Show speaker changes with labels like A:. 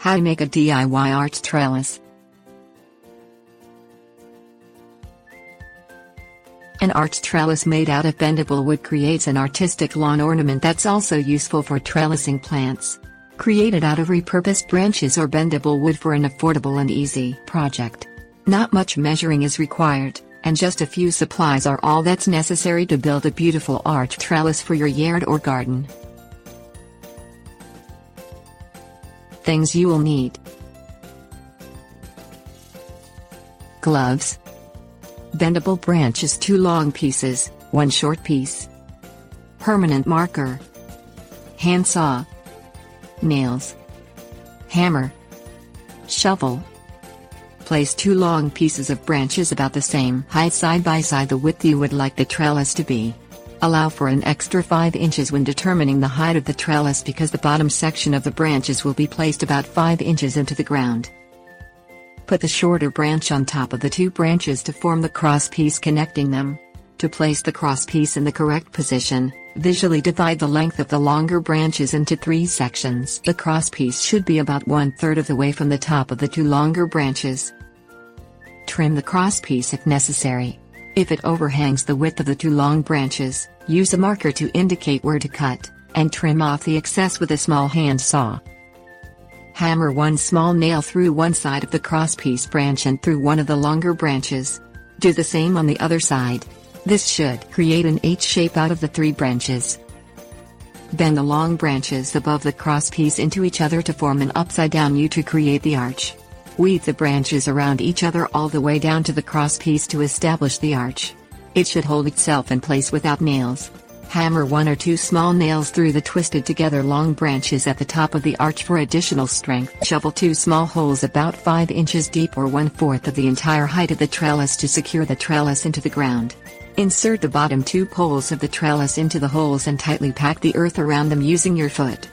A: How to make a DIY arched trellis. An arched trellis made out of bendable wood creates an artistic lawn ornament that's also useful for trellising plants. Created out of repurposed branches or bendable wood for an affordable and easy project. Not much measuring is required, and just a few supplies are all that's necessary to build a beautiful arched trellis for your yard or garden. Things you will need: gloves, bendable branches, 2 long pieces, 1 short piece, permanent marker, handsaw, nails, hammer, shovel. Place 2 long pieces of branches about the same height side by side the width you would like the trellis to be. Allow for an extra 5 inches when determining the height of the trellis because the bottom section of the branches will be placed about 5 inches into the ground. Put the shorter branch on top of the 2 branches to form the cross piece connecting them. To place the cross piece in the correct position, visually divide the length of the longer branches into 3 sections. The cross piece should be about 1/3 of the way from the top of the 2 longer branches. Trim the cross piece if necessary. If it overhangs the width of the 2 long branches, use a marker to indicate where to cut, and trim off the excess with a small hand saw. Hammer 1 small nail through one side of the crosspiece branch and through one of the longer branches. Do the same on the other side. This should create an H shape out of the 3 branches. Bend the long branches above the crosspiece into each other to form an upside-down U to create the arch. Weave the branches around each other all the way down to the crosspiece to establish the arch. It should hold itself in place without nails. Hammer 1 or 2 small nails through the twisted together long branches at the top of the arch for additional strength. Shovel 2 small holes about 5 inches deep or 1/4 of the entire height of the trellis to secure the trellis into the ground. Insert the bottom 2 poles of the trellis into the holes and tightly pack the earth around them using your foot.